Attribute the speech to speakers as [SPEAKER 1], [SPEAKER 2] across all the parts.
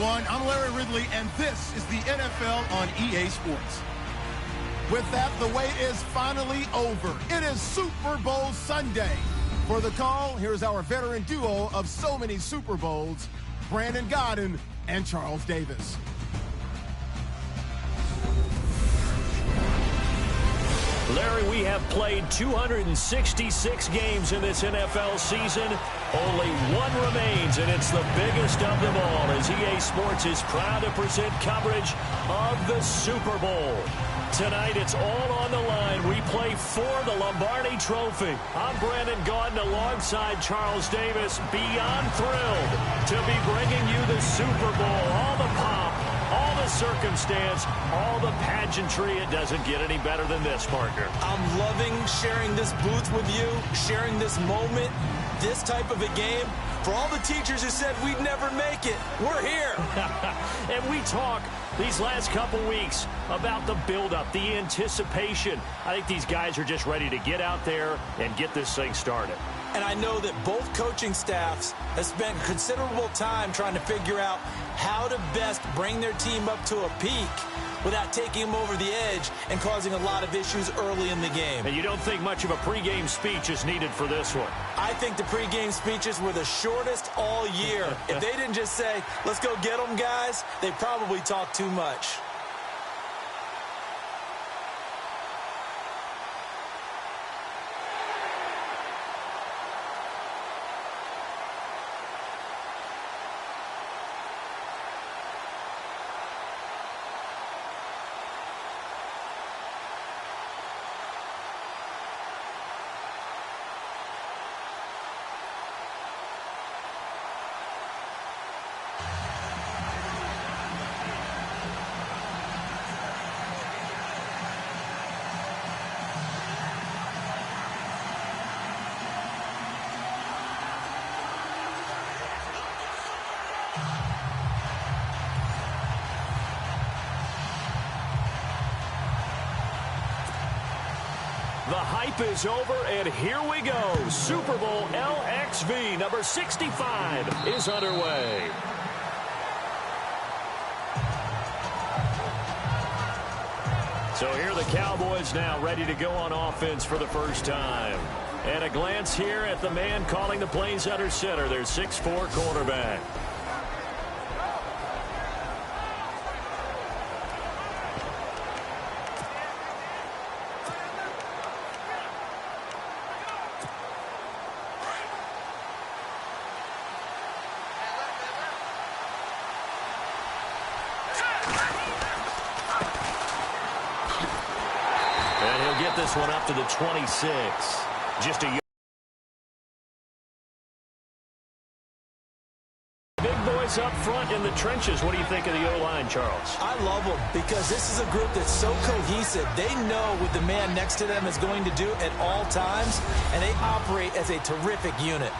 [SPEAKER 1] everyone. I'm Larry Ridley, and this is the NFL on EA Sports. With that, the wait is finally over. It is Super Bowl Sunday. For the call, here's our veteran duo of so many Super Bowls, Brandon Godden and Charles Davis.
[SPEAKER 2] Larry, we have played 266 games in this NFL season. Only one remains, and it's the biggest of them all, as EA Sports is proud to present coverage of the Super Bowl. Tonight, it's all on the line. We play for the Lombardi Trophy. I'm Brandon Gaudin alongside Charles Davis. Beyond thrilled to be bringing you the Super Bowl. All the pomp, all the circumstance, all the pageantry. It doesn't get any better than this, partner.
[SPEAKER 3] I'm loving sharing this booth with you, sharing this moment, this type of a game. For all the teachers who said we'd never make it, we're here.
[SPEAKER 2] And we talk these last couple weeks about the buildup, the anticipation. I think these guys are just ready to get out there and get this thing started.
[SPEAKER 3] And I know that both coaching staffs have spent considerable time trying to figure out how to best bring their team up to a peak without taking them over the edge and causing a lot of issues early in the game.
[SPEAKER 2] And you don't think much of a pregame speech is needed for this one?
[SPEAKER 3] I think the pregame speeches were the shortest all year. If they didn't just say, let's go get them, guys, they probably talked too much.
[SPEAKER 2] The hype is over, and here we go. Super Bowl LXV number 65 is underway. So here are the Cowboys now ready to go on offense for the first time. And a glance here at the man calling the plays under center, their 6'4" quarterback. This one up to the 26. Just a big boys up front in the trenches. What do you think of the O-line, Charles?
[SPEAKER 3] I love them because this is a group that's so cohesive. They know what the man next to them is going to do at all times, and they operate as a terrific unit.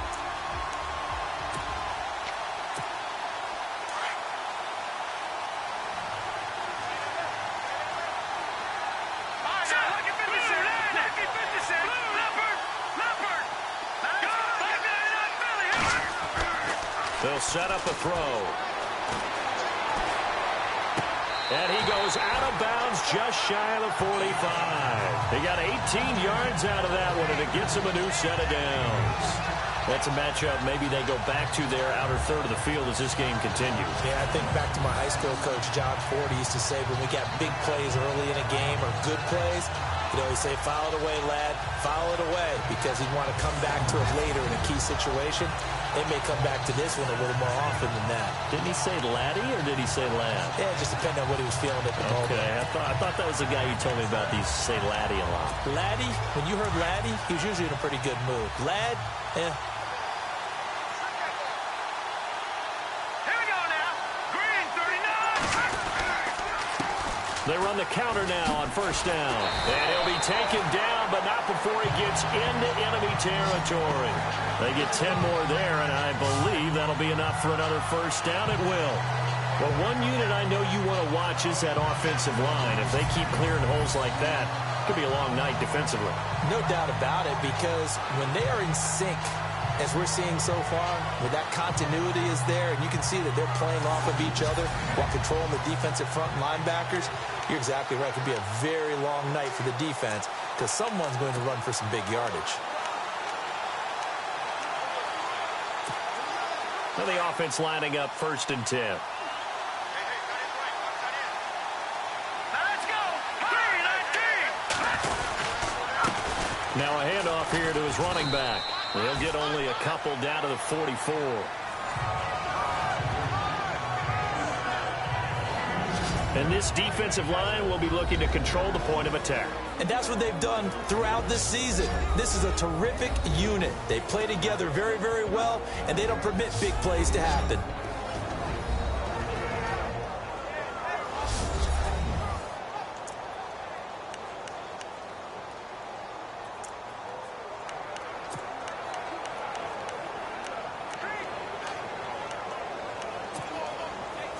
[SPEAKER 2] They'll set up a throw. And he goes out of bounds just shy of the 45. He got 18 yards out of that one, and it gets him a new set of downs. That's a matchup maybe they go back to their outer third of the field as this game continues.
[SPEAKER 3] Yeah, I think back to my high school coach, John Ford. He used to say when we got big plays early in a game or good plays, you know, he'd say, foul it away, lad, foul it away, because he'd want to come back to it later in a key situation. They may come back to this one a little more often than that.
[SPEAKER 2] Didn't he say laddie or did he say lad?
[SPEAKER 3] Yeah, just depending on what he was feeling at the moment.
[SPEAKER 2] Okay, I thought that was the guy you told me about. He used to say laddie a lot.
[SPEAKER 3] Laddie, when you heard laddie, he was usually in a pretty good mood. Lad, yeah.
[SPEAKER 2] They run the counter now on first down. And he'll be taken down, but not before he gets into enemy territory. They get 10 more there, and I believe that'll be enough for another first down. It will. But one unit I know you want to watch is that offensive line. If they keep clearing holes like that, it could be a long night defensively.
[SPEAKER 3] No doubt about it, because when they are in sync as we're seeing so far, where that continuity is there, and you can see that they're playing off of each other while controlling the defensive front linebackers, you're exactly right. It could be a very long night for the defense because someone's going to run for some big yardage.
[SPEAKER 2] Now the offense lining up 1st and 10. Now a handoff here to his running back. They'll get only a couple down to the 44. And this defensive line will be looking to control the point of attack.
[SPEAKER 3] And that's what they've done throughout this season. This is a terrific unit. They play together very, very well, and they don't permit big plays to happen.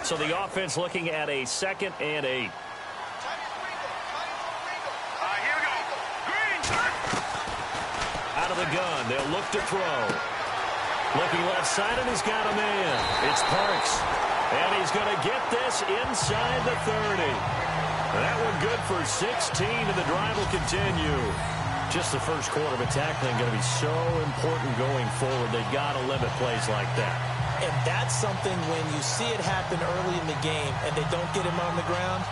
[SPEAKER 2] So the offense looking at a 2nd and 8. Out of the gun, they'll look to throw. Looking left side, and he's got a man. It's Parks. And he's going to get this inside the 30. That one good for 16, and the drive will continue. Just the first quarter of attack plan going to be so important going forward. They've got to limit plays like that.
[SPEAKER 3] And that's something when you see it happen early in the game and they don't get him on the ground,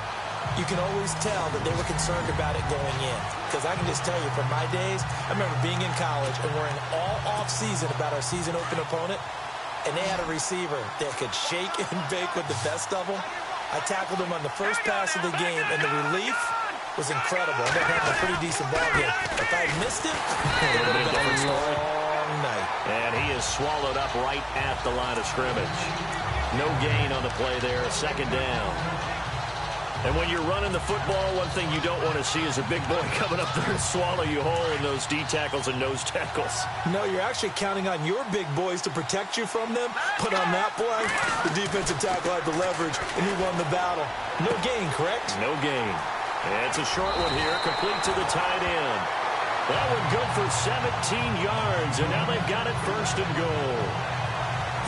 [SPEAKER 3] you can always tell that they were concerned about it going in. Because I can just tell you from my days, I remember being in college and we're in all off-season about our season open opponent, and they had a receiver that could shake and bake with the best of them. I tackled him on the first pass of the game, and the relief was incredible. I ended up having a pretty decent ball game. If I had missed him, it would have been a long night.
[SPEAKER 2] And he is swallowed up right at the line of scrimmage. No gain on the play there, 2nd down. And when you're running the football, one thing you don't want to see is a big boy coming up there to swallow you whole in those D tackles and nose tackles.
[SPEAKER 3] No, you're actually counting on your big boys to protect you from them. But on that play, the defensive tackle had the leverage, and he won the battle. No gain, correct?
[SPEAKER 2] No gain. And it's a short one here, complete to the tight end. That one good for 17 yards, and now they've got it 1st and goal.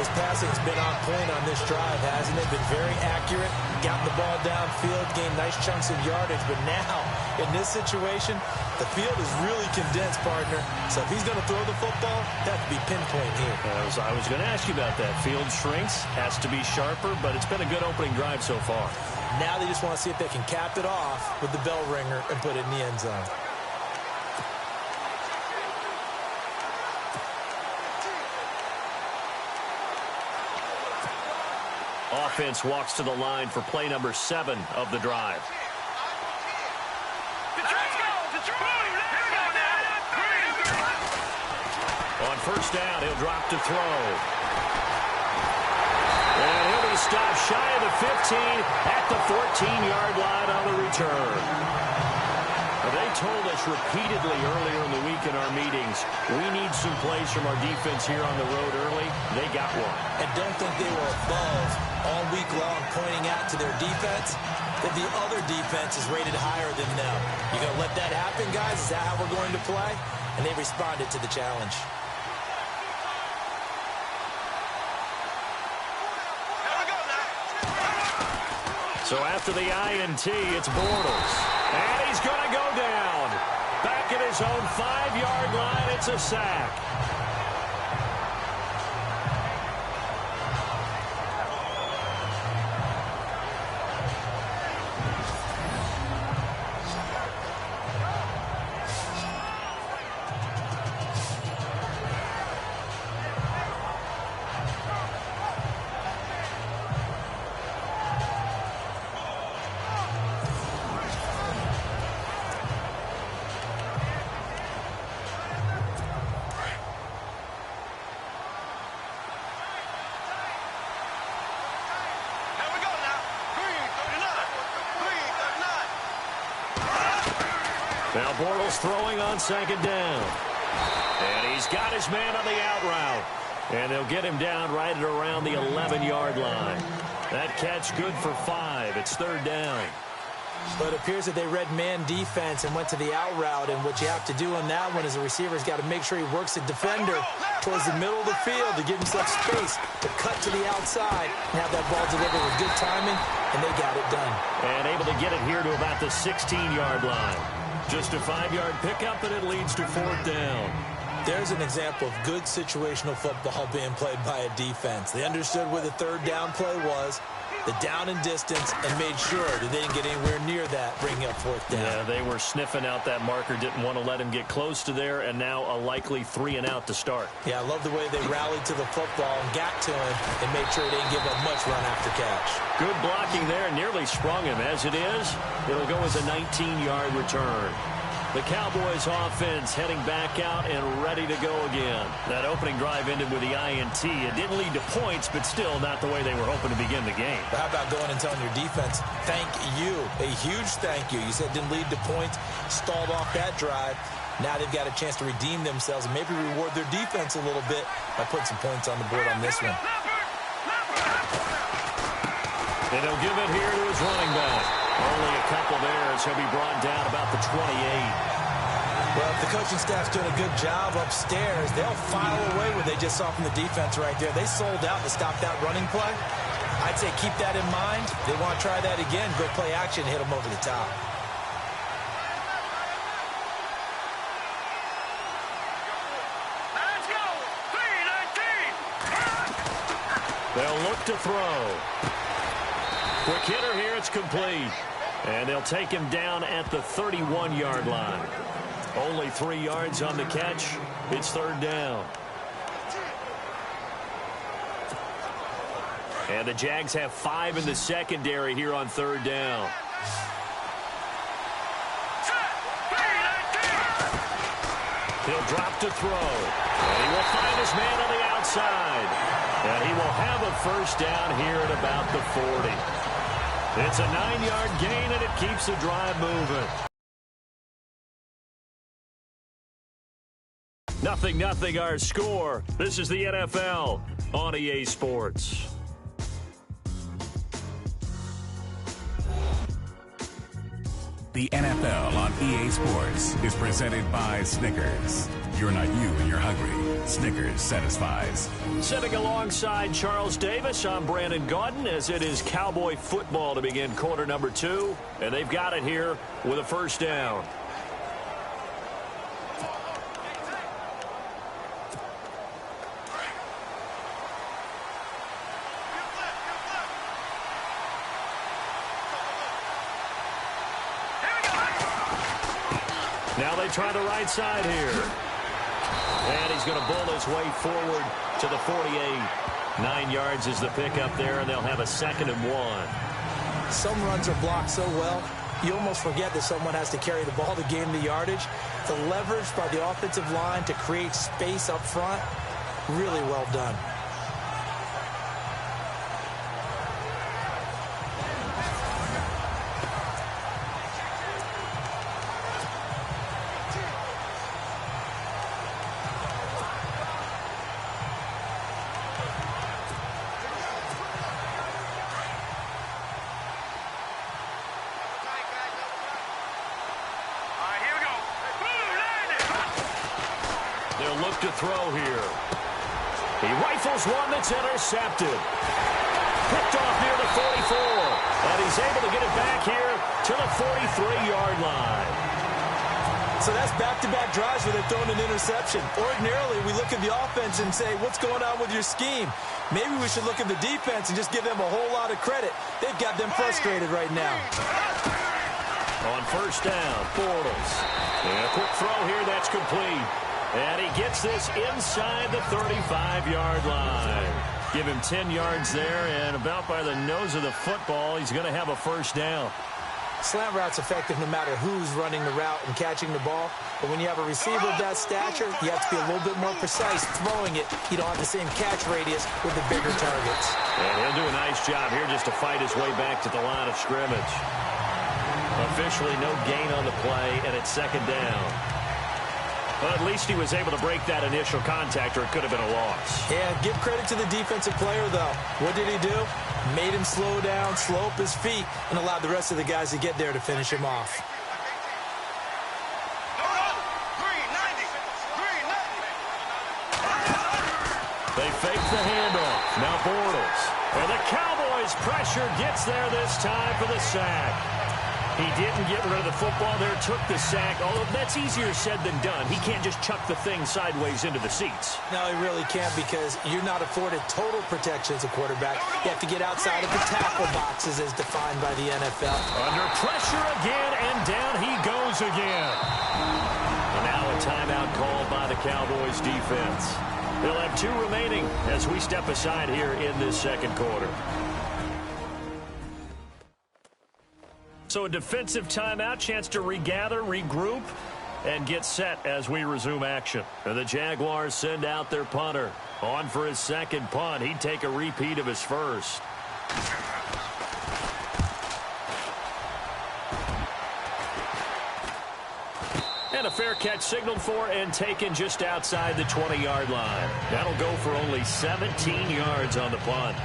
[SPEAKER 3] His passing's been on point on this drive, hasn't it? Been very accurate, gotten the ball downfield, gained nice chunks of yardage. But now, in this situation, the field is really condensed, partner. So if he's going to throw the football, that would be pinpoint here.
[SPEAKER 2] I was going to ask you about that. Field shrinks, has to be sharper, but it's been a good opening drive so far.
[SPEAKER 3] Now they just want to see if they can cap it off with the bell ringer and put it in the end zone.
[SPEAKER 2] Offense walks to the line for play number 7 of the drive. On 1st down, he'll drop to throw. And he'll be stopped shy of the 15 at the 14-yard line on the return. They told us repeatedly earlier in the week in our meetings, we need some plays from our defense here on the road early. They got one.
[SPEAKER 3] And don't think they were above all week long pointing out to their defense that the other defense is rated higher than them. You going to let that happen, guys? Is that how we're going to play? And they responded to the challenge.
[SPEAKER 2] So after the INT, it's Bortles. And he's going to go down. Back at his own 5-yard line, it's a sack. Now Bortles throwing on 2nd down. And he's got his man on the out route. And they'll get him down right at around the 11-yard line. That catch good for 5. It's 3rd down.
[SPEAKER 3] But it appears that they read man defense and went to the out route. And what you have to do on that one is the receiver's got to make sure he works the defender towards the middle of the field to give himself space to cut to the outside and have that ball delivered with good timing, and they got it done.
[SPEAKER 2] And able to get it here to about the 16-yard line. Just a 5-yard pickup, and it leads to 4th down.
[SPEAKER 3] There's an example of good situational football being played by a defense. They understood where the 3rd down play was, the down and distance, and made sure that they didn't get anywhere near that, bringing up 4th down.
[SPEAKER 2] Yeah, they were sniffing out that marker, didn't want to let him get close to there, and now a likely 3-and-out to start.
[SPEAKER 3] Yeah, I love the way they rallied to the football and got to him and made sure they didn't give up much run after catch.
[SPEAKER 2] Good blocking there, nearly sprung him. As it is, it'll go as a 19-yard return. The Cowboys offense heading back out and ready to go again. That opening drive ended with the INT. It didn't lead to points, but still not the way they were hoping to begin the game.
[SPEAKER 3] But how about going and telling your defense, thank you, a huge thank you. You said it didn't lead to points, stalled off that drive. Now they've got a chance to redeem themselves and maybe reward their defense a little bit by putting some points on the board on this one.
[SPEAKER 2] And he'll give it here to his running back. Only a couple there, so he'll be brought down about the 28.
[SPEAKER 3] Well, if the coaching staff's doing a good job upstairs, they'll file away what they just saw from the defense right there. They sold out to stop that running play. I'd say keep that in mind. They want to try that again, go play action, hit them over the top.
[SPEAKER 4] Let's go! 3-19!
[SPEAKER 2] They'll look to throw. Quick hitter here, it's complete. And they'll take him down at the 31-yard line. Only 3 yards on the catch. It's 3rd down. And the Jags have 5 in the secondary here on 3rd down. He'll drop to throw. And he will find his man on the outside. And he will have a 1st down here at about the 40. It's a 9-yard gain, and it keeps the drive moving. 0-0 our score. This is the NFL on EA Sports.
[SPEAKER 5] The NFL on EA Sports is presented by Snickers. You're not you when you're hungry. Snickers satisfies.
[SPEAKER 2] Sitting alongside Charles Davis, I'm Brandon Gaudin, as it is Cowboy football to begin quarter number 2. And they've got it here with a 1st down. Now they try the right side here. And he's going to bull his way forward to the 48. 9 yards is the pickup there, and they'll have a 2nd and 1.
[SPEAKER 3] Some runs are blocked so well, you almost forget that someone has to carry the ball to gain the yardage. The leverage by the offensive line to create space up front, really well done.
[SPEAKER 2] To throw here. He rifles one that's intercepted. Picked off near the 44. And he's able to get it back here to the 43-yard line.
[SPEAKER 3] So that's back-to-back drives where they're throwing an interception. Ordinarily, we look at the offense and say, what's going on with your scheme? Maybe we should look at the defense and just give them a whole lot of credit. They've got them frustrated right now.
[SPEAKER 2] On 1st down, Bortles. And a quick throw here, that's complete. And he gets this inside the 35-yard line. Give him 10 yards there, and about by the nose of the football, he's going to have a 1st down.
[SPEAKER 3] Slant route's effective no matter who's running the route and catching the ball. But when you have a receiver of that stature, you have to be a little bit more precise throwing it. You don't have the same catch radius with the bigger targets.
[SPEAKER 2] And he'll do a nice job here just to fight his way back to the line of scrimmage. Officially no gain on the play, and it's 2nd down. Well, at least he was able to break that initial contact, or it could have been a loss.
[SPEAKER 3] Yeah, give credit to the defensive player, though. What did he do? Made him slow down, slow up his feet, and allowed the rest of the guys to get there to finish him off.
[SPEAKER 2] They fake the handoff. Now Bortles. And the Cowboys pressure gets there this time for the sack. He didn't get rid of the football there, took the sack. Although that's easier said than done. He can't just chuck the thing sideways into the seats.
[SPEAKER 3] No, he really can't, because you're not afforded total protection as a quarterback. You have to get outside of the tackle boxes as defined by the NFL.
[SPEAKER 2] Under pressure again, and down he goes again. And now a timeout called by the Cowboys defense. They'll have 2 remaining as we step aside here in this second quarter. So a defensive timeout, chance to regather, regroup, and get set as we resume action. And the Jaguars send out their punter. On for his second punt. He'd take a repeat of his first. And a fair catch signaled for and taken just outside the 20-yard line. That'll go for only 17 yards on the punt.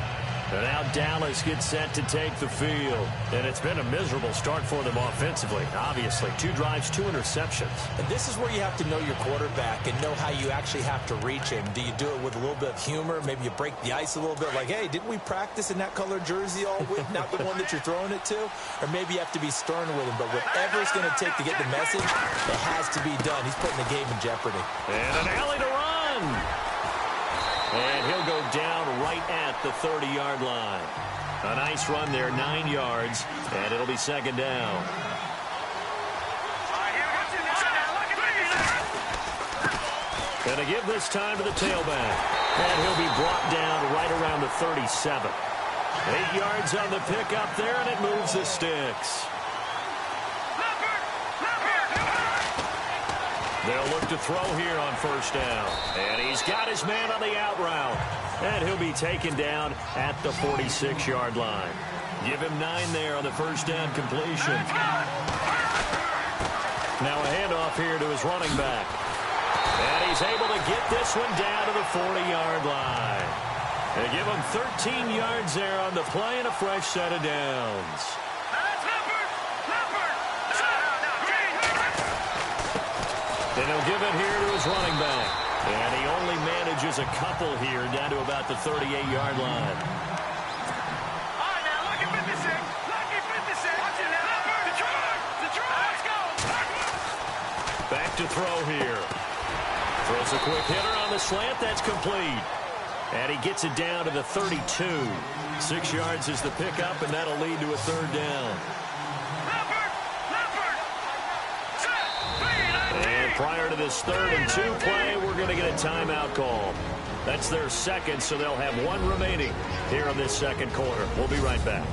[SPEAKER 2] And now Dallas gets set to take the field. And it's been a miserable start for them offensively, obviously. 2 drives, 2 interceptions.
[SPEAKER 3] And this is where you have to know your quarterback and know how you actually have to reach him. Do you do it with a little bit of humor? Maybe you break the ice a little bit, like, hey, didn't we practice in that color jersey all week? Not the one that you're throwing it to? Or maybe you have to be stern with him. But whatever it's going to take to get the message, it has to be done. He's putting the game in jeopardy.
[SPEAKER 2] And an alley to run. And he'll go down right at the 30-yard line. A nice run there, 9 yards, and it'll be second down. And to give this time to the tailback. And he'll be brought down right around the 37. 8 yards on the pickup there, and it moves the sticks. They'll look to throw here on first down. And he's got his man on the out route. And he'll be taken down at the 46-yard line. Give him 9 there on the first down completion. Now a handoff here to his running back. And he's able to get this one down to the 40-yard line. They give him 13 yards there on the play and a fresh set of downs. And he'll give it here to his running back. And he only manages a couple here down to about the 38-yard line.
[SPEAKER 4] All right, now, lucky 56. Lucky 56. Watch it now. Detroit. Let's go.
[SPEAKER 2] Back to throw here. Throws a quick hitter on the slant. That's complete. And he gets it down to the 32. 6 yards is the pickup, and that'll lead to a third down. And prior to this 3rd and 2 play, we're going to get a timeout call. That's their second, so they'll have 1 remaining here in this second quarter. We'll be right back.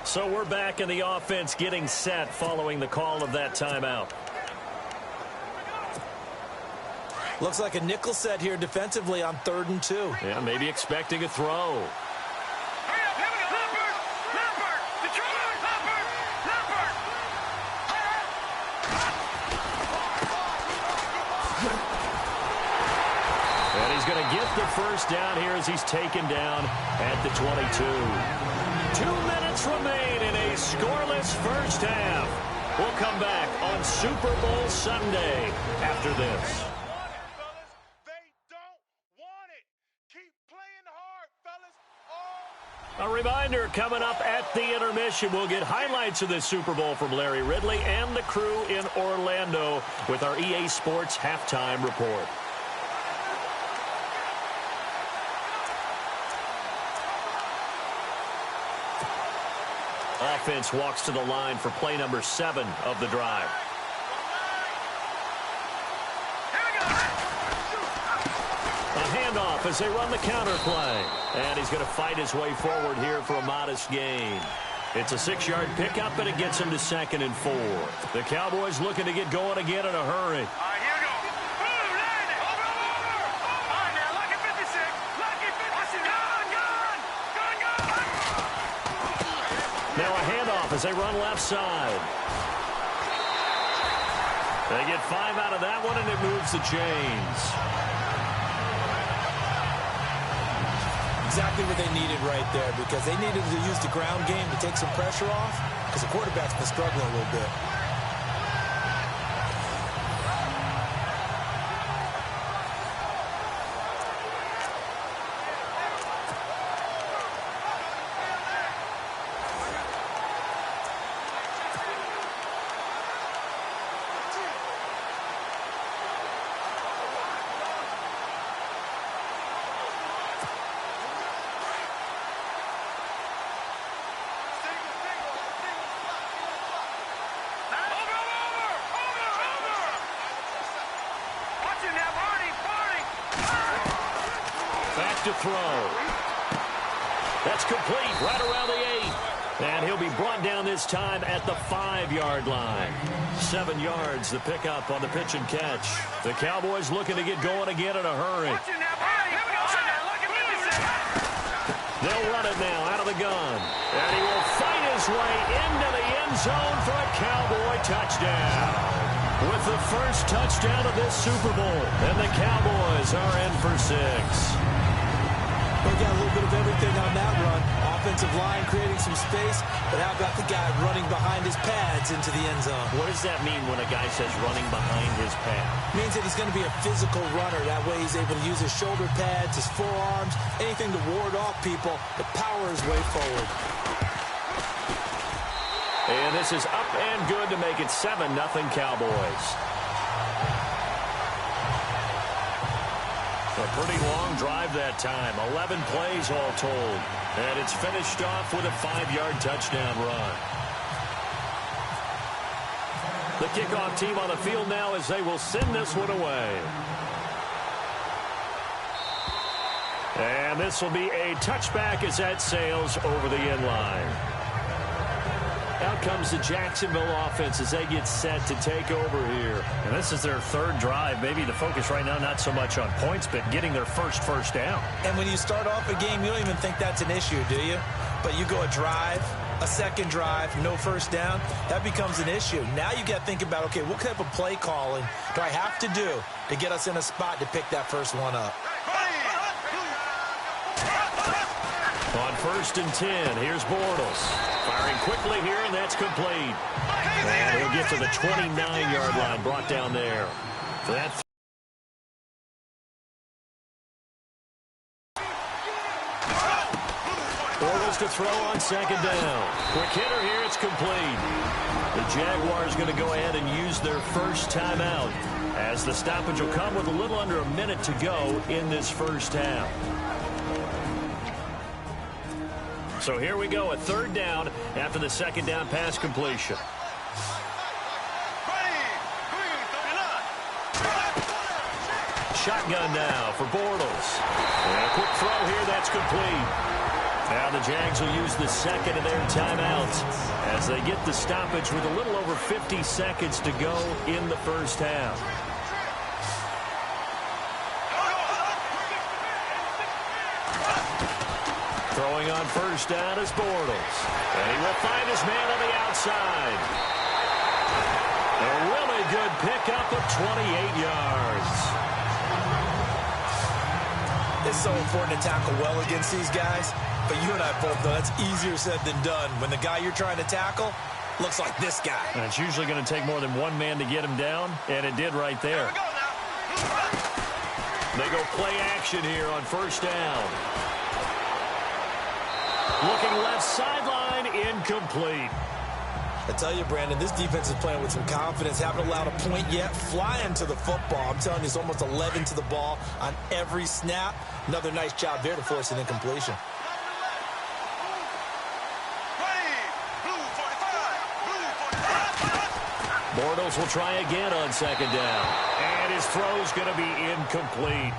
[SPEAKER 2] So we're back in the offense getting set following the call of that timeout.
[SPEAKER 3] Looks like a nickel set here defensively on 3rd and 2.
[SPEAKER 2] Yeah, maybe expecting a throw. And he's going to get the first down here as he's taken down at the 22. 2 minutes remain in a scoreless first half. We'll come back on Super Bowl Sunday after this. A reminder, coming up at the intermission, we'll get highlights of this Super Bowl from Larry Ridley and the crew in Orlando with our EA Sports Halftime Report. Offense walks to the line for play number 7 of the drive. A handoff as they run the counter play. And he's going to fight his way forward here for a modest gain. It's a 6-yard pickup, and it gets him to 2nd and 4. The Cowboys looking to get going again in a hurry.
[SPEAKER 4] All right, here we go. Boom, land it. Over. All right, now, lucky 56. Lucky 56. Gun.
[SPEAKER 2] Now a handoff as they run left side. They get 5 out of that one, and it moves the chains.
[SPEAKER 3] Exactly what they needed right there, because they needed to use the ground game to take some pressure off, because the quarterback's been struggling a little bit.
[SPEAKER 2] Back to throw. That's complete right around the 8. And he'll be brought down this time at the 5-yard line. 7 yards, the pickup on the pitch and catch. The Cowboys looking to get going again in a hurry. They'll run it now out of the gun. And he will fight his way into the end zone for a Cowboy touchdown. With the first touchdown of this Super Bowl. And the Cowboys are in for 6.
[SPEAKER 3] We got a little bit of everything on that run. Offensive line creating some space, but how about the guy running behind his pads into the end zone?
[SPEAKER 2] What does that mean when a guy says running behind his pad?
[SPEAKER 3] Means that he's going to be a physical runner. That way he's able to use his shoulder pads, his forearms, anything to ward off people, to power his way forward.
[SPEAKER 2] And this is up and good to make it 7-0 Cowboys. A pretty long drive that time. 11 plays all told. And it's finished off with a 5-yard touchdown run. The kickoff team on the field now as they will send this one away. And this will be a touchback as that sails over the end line. Out comes the Jacksonville offense as they get set to take over here.
[SPEAKER 6] And this is their 3rd drive. Maybe the focus right now not so much on points, but getting their first down.
[SPEAKER 3] And when you start off a game, you don't even think that's an issue, do you? But you go a drive, a second drive, no first down, that becomes an issue. Now you got to think about, okay, what type of play calling do I have to do to get us in a spot to pick that first one up?
[SPEAKER 2] On 1st and 10, here's Bortles. Firing quickly here, and that's complete. And he'll get to the 29-yard line, brought down there. For that. Bortles to throw on 2nd down. Quick hitter here, it's complete. The Jaguars going to go ahead and use their first timeout, as the stoppage will come with a little under a minute to go in this first half. So here we go, a 3rd down after the 2nd down pass completion. Shotgun now for Bortles. And a quick throw here, that's complete. Now the Jags will use the 2nd of their timeouts as they get the stoppage with a little over 50 seconds to go in the first half. Throwing on 1st down is Bortles. And he will find his man on the outside. A really good pickup of 28 yards.
[SPEAKER 3] It's so important to tackle well against these guys. But you and I both know that's easier said than done. When the guy you're trying to tackle looks like this guy.
[SPEAKER 6] And it's usually going to take more than one man to get him down, and it did right there.
[SPEAKER 2] They go play action here on 1st down. Looking left sideline, incomplete.
[SPEAKER 3] I tell you, Brandon, this defense is playing with some confidence. Haven't allowed a point yet. Flying to the football. I'm telling you, it's almost 11 to the ball on every snap. Another nice job there to force an incompletion.
[SPEAKER 2] Bortles will try again on 2nd down. And his throw's going to be incomplete.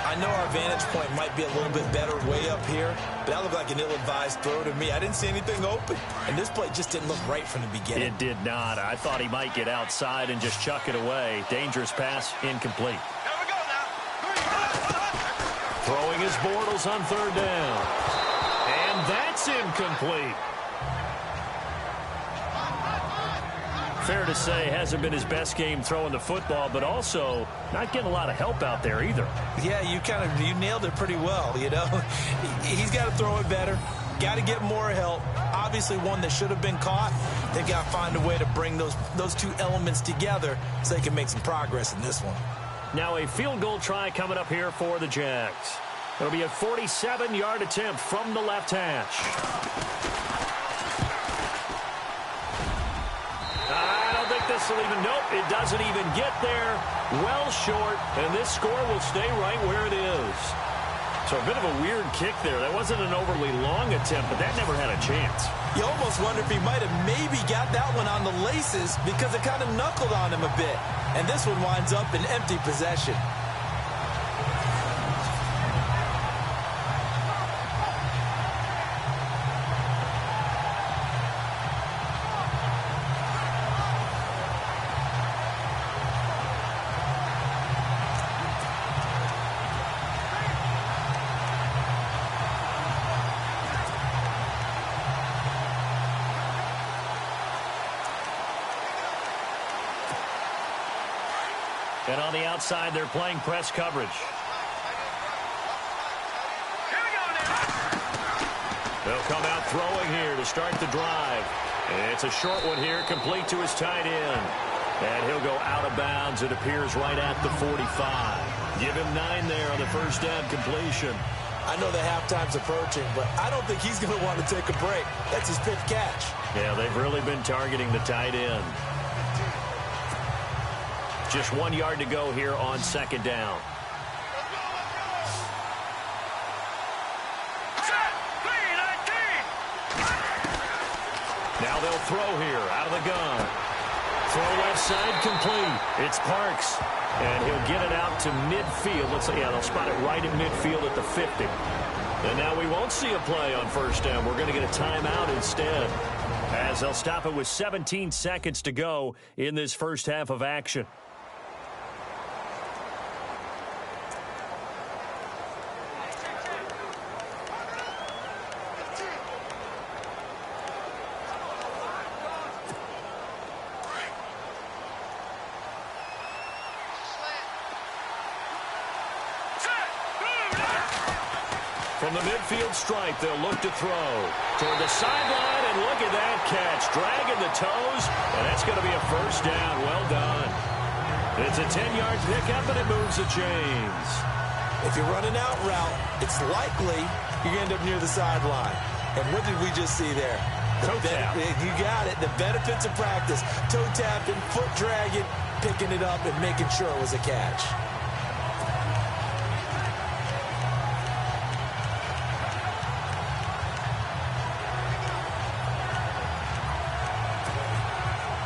[SPEAKER 3] I know our vantage point might be a little bit better way up here, but that looked like an ill-advised throw to me. I didn't see anything open, and this play just didn't look right from the beginning.
[SPEAKER 6] It did not. I thought he might get outside and just chuck it away. Dangerous pass, incomplete.
[SPEAKER 2] Throwing his Bortles on 3rd down. And that's incomplete.
[SPEAKER 6] Fair to say, hasn't been his best game throwing the football, but also not getting a lot of help out there either.
[SPEAKER 3] Yeah, you nailed it pretty well, you know. He's got to throw it better. Got to get more help. Obviously one that should have been caught. They've got to find a way to bring those two elements together so they can make some progress in this one.
[SPEAKER 6] Now a field goal try coming up here for the Jags. It'll be a 47-yard attempt from the left hash. I don't think this will even, nope, it doesn't even get there. Well short, and this score will stay right where it is. So a bit of a weird kick there. That wasn't an overly long attempt, but that never had a chance.
[SPEAKER 3] You almost wonder if he might have maybe got that one on the laces because it kind of knuckled on him a bit. And this one winds up in empty possession.
[SPEAKER 6] And on the outside, they're playing press coverage. They'll come out throwing here to start the drive. And it's a short one here, complete to his tight end. And he'll go out of bounds, it appears, right at the 45. Give him 9 there on the first down completion.
[SPEAKER 3] I know the halftime's approaching, but I don't think he's going to want to take a break. That's his fifth catch.
[SPEAKER 6] Yeah, they've really been targeting the tight end. Just 1 yard to go here on second down. Now they'll throw here out of the gun. Throw left side complete. It's Parks. And he'll get it out to midfield. Let's say, yeah, they'll spot it right in midfield at the 50. And now we won't see a play on first down. We're going to get a timeout instead, as they'll stop it with 17 seconds to go in this first half of action. From the midfield stripe, they'll look to throw toward the sideline, and look at that catch. Dragging the toes, and that's going to be a first down. Well done. It's a 10-yard pickup, and it moves the chains.
[SPEAKER 3] If you're running out route, it's likely you're going to end up near the sideline. And what did we just see there?
[SPEAKER 6] Toe tap.
[SPEAKER 3] You got it. The benefits of practice. Toe tapping, foot dragging, picking it up, and making sure it was a catch.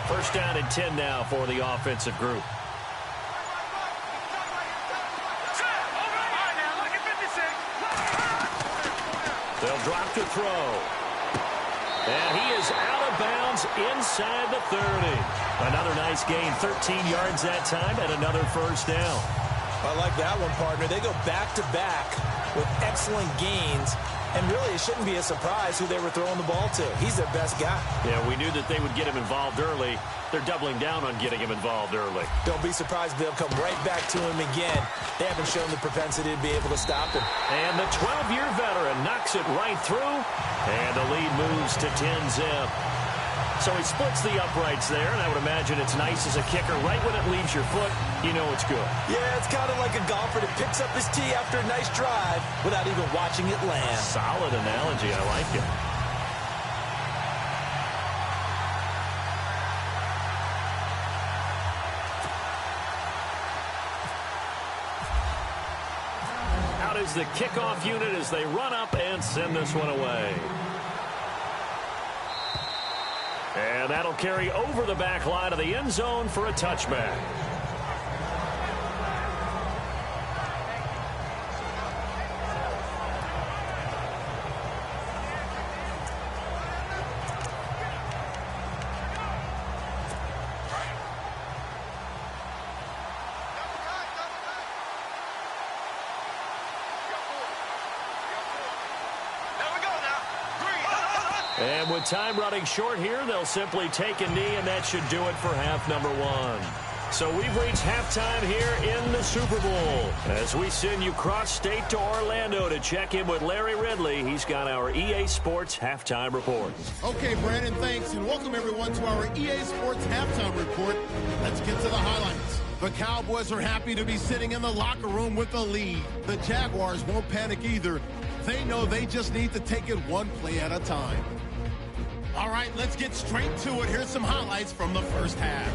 [SPEAKER 6] First down and 10 now for the offensive group. They'll drop to throw. And he is out of bounds inside the 30. Another nice gain, 13 yards that time, and another first down.
[SPEAKER 3] I like that one, partner. They go back-to-back with excellent gains. And really, it shouldn't be a surprise who they were throwing the ball to. He's their best guy.
[SPEAKER 6] Yeah, we knew that they would get him involved early. They're doubling down on getting him involved early.
[SPEAKER 3] Don't be surprised if they'll come right back to him again. They haven't shown the propensity to be able to stop him.
[SPEAKER 6] And the 12-year veteran knocks it right through. And the lead moves to 10-zip. So he splits the uprights there, and I would imagine it's nice as a kicker. Right when it leaves your foot, you know it's good.
[SPEAKER 3] Yeah, it's kind of like a golfer that picks up his tee after a nice drive without even watching it land.
[SPEAKER 6] Solid analogy. I like it. Out is the kickoff unit as they run up and send this one away. And that'll carry over the back line of the end zone for a touchback.
[SPEAKER 2] And with time running short here, they'll simply take a knee, and that should do it for half number one. So we've reached halftime here in the Super Bowl as we send you cross-state to Orlando to check in with Larry Ridley. He's got our EA Sports Halftime Report.
[SPEAKER 1] Okay, Brandon, thanks, and welcome everyone to our EA Sports Halftime Report. Let's get to the highlights. The Cowboys are happy to be sitting in the locker room with the lead. The Jaguars won't panic either. They know they just need to take it one play at a time. All right, let's get straight to it. Here's some highlights from the first half.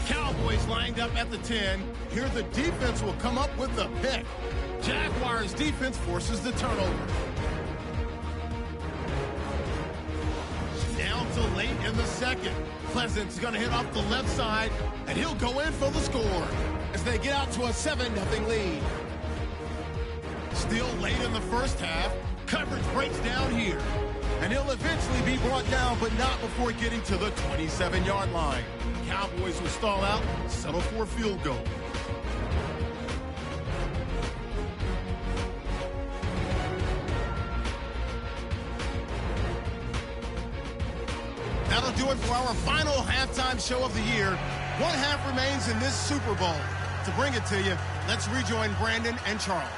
[SPEAKER 1] Cowboys lined up at the 10. Here the defense will come up with the pick. Jaguars defense forces the turnover. Down to late in the second. Pleasant's going to hit off the left side, and he'll go in for the score as they get out to a 7-0 lead. Still late in the first half, coverage breaks down here, and he'll eventually be brought down, but not before getting to the 27-yard line. Cowboys will stall out, settle for a field goal. That'll do it for our final halftime show of the year. One half remains in this Super Bowl. To bring it to you, let's rejoin Brandon and Charles.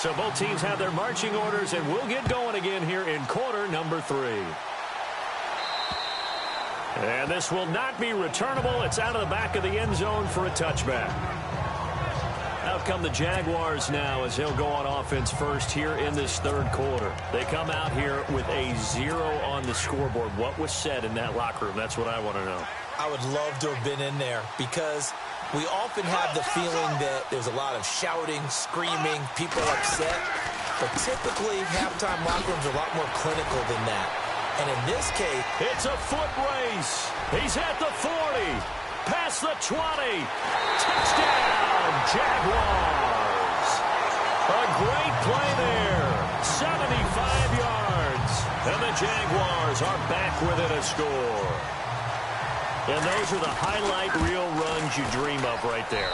[SPEAKER 2] So both teams have their marching orders, and we'll get going again here in quarter number 3. And this will not be returnable. It's out of the back of the end zone for a touchback. Out come the Jaguars now as he'll go on offense first here in this third quarter. They come out here with a 0 on the scoreboard. What was said in that locker room? That's what I want to know.
[SPEAKER 3] I would love to have been in there because we often have the feeling that there's a lot of shouting, screaming, people upset. But typically, halftime locker rooms are a lot more clinical than that. And in this case,
[SPEAKER 2] it's a foot race. He's at the 40. Past the 20. Touchdown, Jaguars. A great play there. 75 yards. And the Jaguars are back within a score. And those are the highlight reel runs you dream of right there.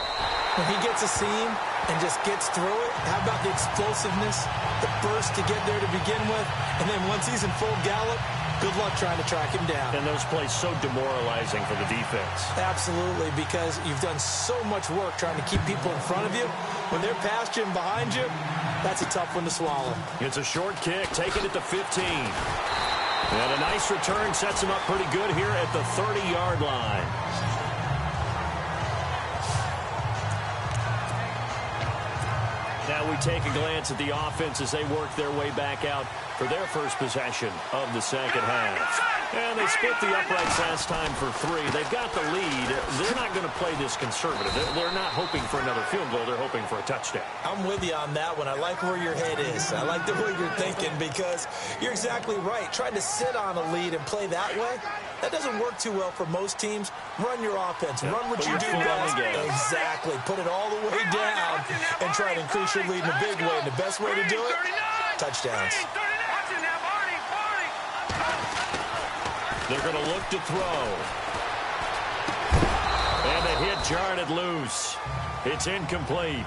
[SPEAKER 3] When he gets a seam and just gets through it, how about the explosiveness, the burst to get there to begin with, and then once he's in full gallop, good luck trying to track him down.
[SPEAKER 2] And those plays so demoralizing for the defense.
[SPEAKER 3] Absolutely, because you've done so much work trying to keep people in front of you. When they're past you and behind you, that's a tough one to swallow.
[SPEAKER 2] It's a short kick, taking it to 15. And a nice return sets him up pretty good here at the 30-yard line. Now we take a glance at the offense as they work their way back out for their first possession of the second half. And they split the uprights last time for 3. They've got the lead. They're not going to play this conservative. They're not hoping for another field goal. They're hoping for a touchdown.
[SPEAKER 3] I'm with you on that one. I like where your head is. I like the way you're thinking because you're exactly right. Trying to sit on a lead and play that way, that doesn't work too well for most teams. Run your offense. Run what you do best. Exactly. Put it all the way down and try to increase your lead in a big way. And the best way to do it, touchdowns.
[SPEAKER 2] They're going to look to throw. And the hit jarred it loose. It's incomplete.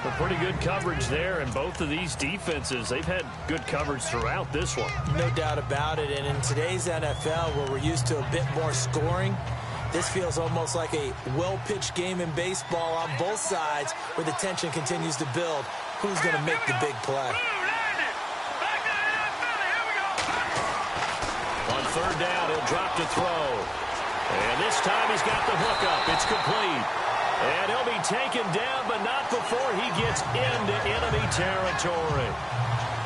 [SPEAKER 2] But pretty good coverage there, and both of these defenses, they've had good coverage throughout this one.
[SPEAKER 3] No doubt about it, and in today's NFL, where we're used to a bit more scoring, this feels almost like a well-pitched game in baseball on both sides where the tension continues to build. Who's going to make the big play?
[SPEAKER 2] On third down, he'll drop to throw. And this time he's got the hookup. It's complete. And he'll be taken down, but not before he gets into enemy territory.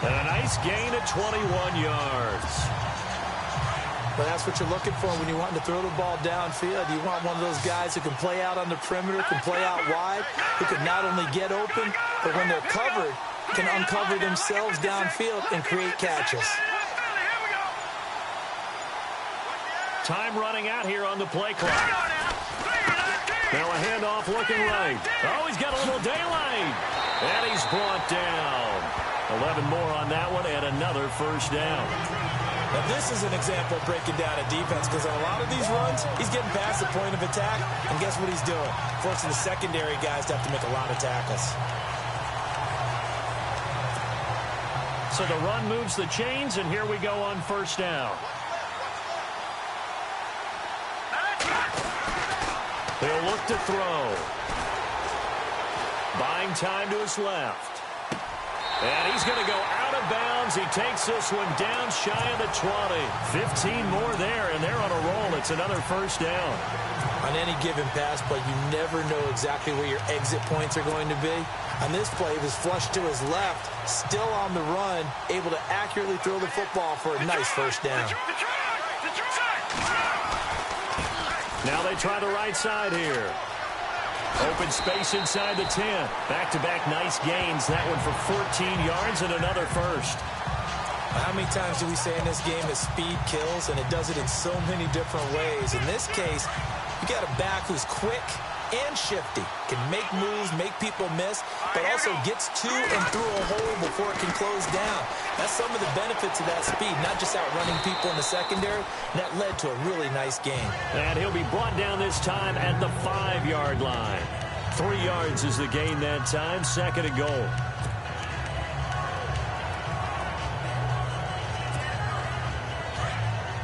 [SPEAKER 2] And a nice gain of 21 yards.
[SPEAKER 3] But that's what you're looking for when you want to throw the ball downfield. You want one of those guys who can play out on the perimeter, can play out wide, who can not only get open, but when they're covered, can uncover themselves downfield and create catches.
[SPEAKER 2] Time running out here on the play clock. Now a handoff looking right. Oh, he's got a little daylight. And he's brought down. 11 more on that one and another first down.
[SPEAKER 3] Now this is an example of breaking down a defense because on a lot of these runs, he's getting past the point of attack. And guess what he's doing? Forcing the secondary guys to have to make a lot of tackles.
[SPEAKER 2] So the run moves the chains, and here we go on first down. He'll look to throw. Buying time to his left. And he's going to go out of bounds. He takes this one down shy of the 20. 15 more there, and they're on a roll. It's another first down.
[SPEAKER 3] On any given pass play, you never know exactly where your exit points are going to be. On this play, he was flushed to his left, still on the run, able to accurately throw the football for a nice first down.
[SPEAKER 2] Now they try the right side here. Open space inside the 10. Back-to-back nice gains. That one for 14 yards and another first.
[SPEAKER 3] How many times do we say in this game that speed kills, and it does it in so many different ways? In this case, you got a back who's quick and shifty, can make moves, make people miss, but also gets to and through a hole before it can close down. That's some of the benefits of that speed, not just outrunning people in the secondary. That led to a really nice game.
[SPEAKER 2] And he'll be brought down this time at the 5-yard line. 3 yards is the gain that time, second and goal.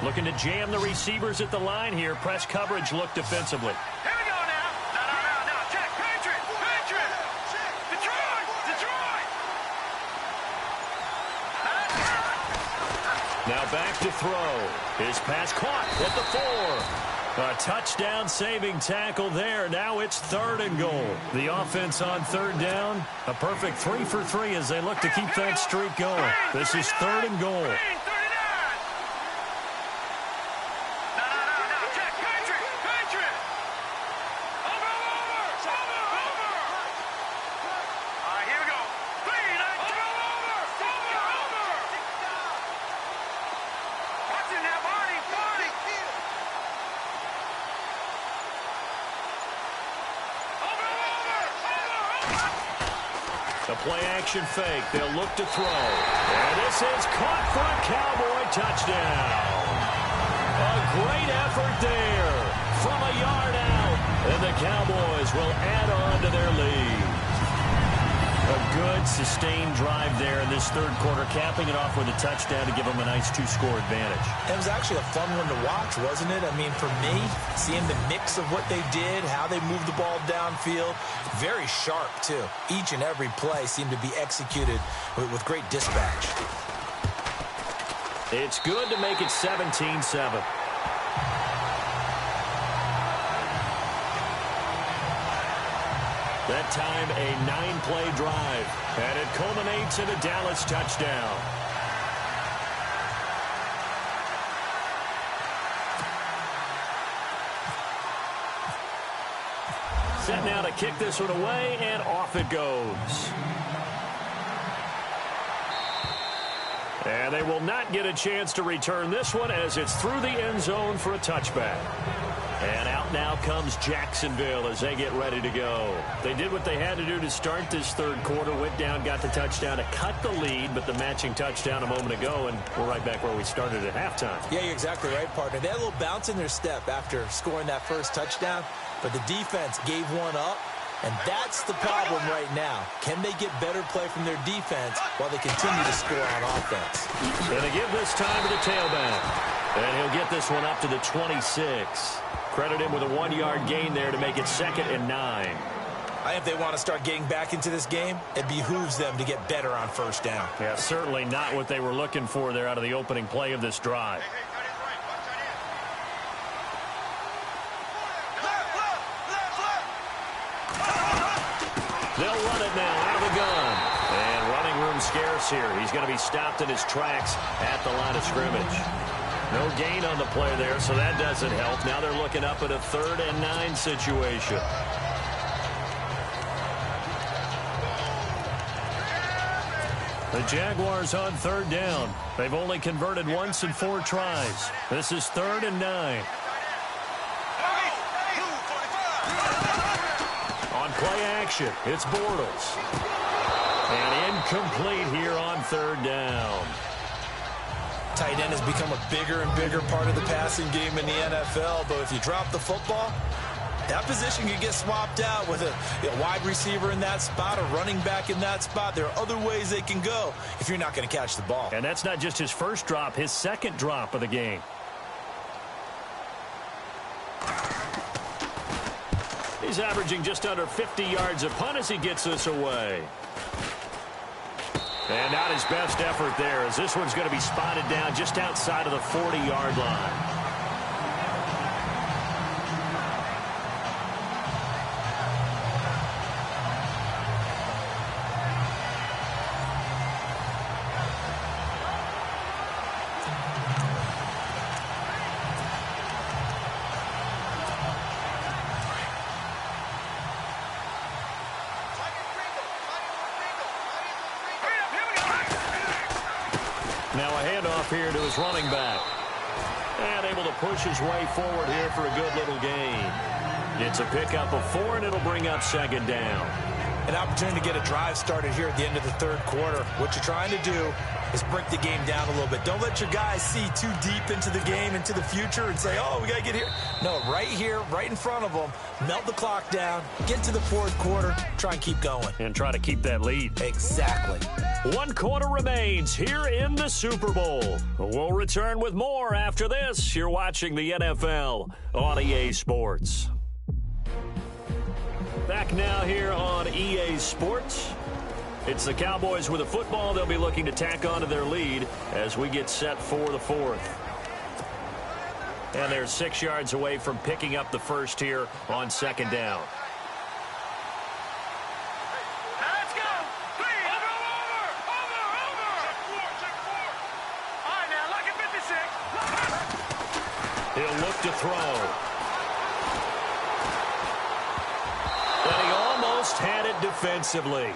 [SPEAKER 2] Looking to jam the receivers at the line here. Press coverage look defensively.
[SPEAKER 4] Here we go now. No. Check. Patriot. Detroit.
[SPEAKER 2] Now back to throw. His pass caught at the 4. A touchdown-saving tackle there. Now it's 3rd and goal. The offense on 3rd down. A perfect 3 for 3 as they look to keep that streak going. This is 3rd and goal. The play-action fake. They'll look to throw. And this is caught for a Cowboy touchdown. A great effort there from a yard out. And the Cowboys will add on to their lead. A good, sustained drive there in this 3rd quarter, capping it off with a touchdown to give them a nice 2-score advantage.
[SPEAKER 3] It was actually a fun one to watch, wasn't it? I mean, for me, seeing the mix of what they did, how they moved the ball downfield, very sharp, too. Each and every play seemed to be executed with great dispatch.
[SPEAKER 2] It's good to make it 17-7. That time, a 9-play drive. And it culminates in a Dallas touchdown. Set now to kick this one away, and off it goes. And they will not get a chance to return this one as it's through the end zone for a touchback. And out now comes Jacksonville as they get ready to go. They did what they had to do to start this 3rd quarter. Went down, got the touchdown to cut the lead, but the matching touchdown a moment ago, and we're right back where we started at halftime.
[SPEAKER 3] Yeah, you're exactly right, partner. They had a little bounce in their step after scoring that first touchdown, but the defense gave one up, and that's the problem right now. Can they get better play from their defense while they continue to score on offense?
[SPEAKER 2] Going to give this time to the tailback, and he'll get this one up to the 26. Credit him with a 1-yard gain there to make it 2nd and 9.
[SPEAKER 3] I think if they want to start getting back into this game, it behooves them to get better on 1st down.
[SPEAKER 2] Yeah, certainly not what they were looking for there out of the opening play of this drive. They'll run it now out of the gun. And running room scarce here. He's going to be stopped in his tracks at the line of scrimmage. No gain on the play there, so that doesn't help. Now they're looking up at a 3rd and 9 situation. The Jaguars on 3rd down. They've only converted once in 4 tries. This is 3rd and 9. On play action, it's Bortles. And incomplete here on 3rd down.
[SPEAKER 3] Tight end has become a bigger and bigger part of the passing game in the NFL, but if you drop the football, that position can get swapped out with a wide receiver in that spot, a running back in that spot. There are other ways they can go if you're not going to catch the ball.
[SPEAKER 2] And that's not just his first drop, his 2nd drop of the game. He's averaging just under 50 yards a punt as he gets this away. And not his best effort there, as this one's going to be spotted down just outside of the 40-yard line. Now a handoff here to his running back. And able to push his way forward here for a good little gain. It's a pickup of 4, and it'll bring up 2nd down.
[SPEAKER 3] An opportunity to get a drive started here at the end of the 3rd quarter. What you're trying to do is break the game down a little bit. Don't let your guys see too deep into the game, into the future, and say, oh, we got to get here. No, right here, right in front of them, melt the clock down, get to the 4th quarter, try and keep going.
[SPEAKER 2] And try to keep that lead.
[SPEAKER 3] Exactly.
[SPEAKER 2] 1 quarter remains here in the Super Bowl. We'll return with more after this. You're watching the NFL on EA Sports. Back now here on EA Sports. It's the Cowboys with the football. They'll be looking to tack on to their lead as we get set for the fourth. And they're 6 yards away from picking up the first here on second down.
[SPEAKER 4] Let's go. Three. Over. Check four. All right, now, look at 56.
[SPEAKER 2] He'll look to throw. And he almost had it defensively.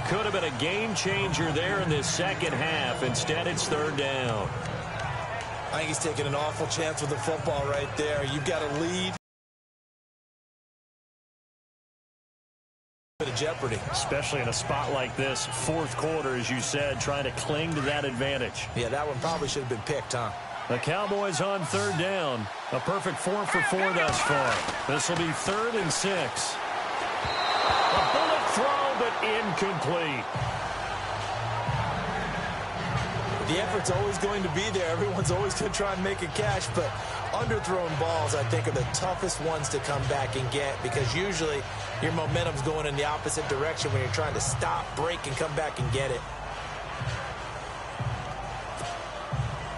[SPEAKER 2] Could have been a game changer there in this second half. Instead, it's third down.
[SPEAKER 3] I think he's taking an awful chance with the football right there. You've got a lead. Bit of jeopardy.
[SPEAKER 2] Especially in a spot like this, fourth quarter, as you said, trying to cling to that advantage.
[SPEAKER 3] Yeah, that one probably should have been picked, huh?
[SPEAKER 2] The Cowboys on third down. A perfect 4 for 4 thus far. This will be 3rd and 6. A bullet throw, but incomplete.
[SPEAKER 3] The effort's always going to be there. Everyone's always going to try and make a catch, but underthrown balls, I think, are the toughest ones to come back and get because usually your momentum's going in the opposite direction when you're trying to stop, break, and come back and get it.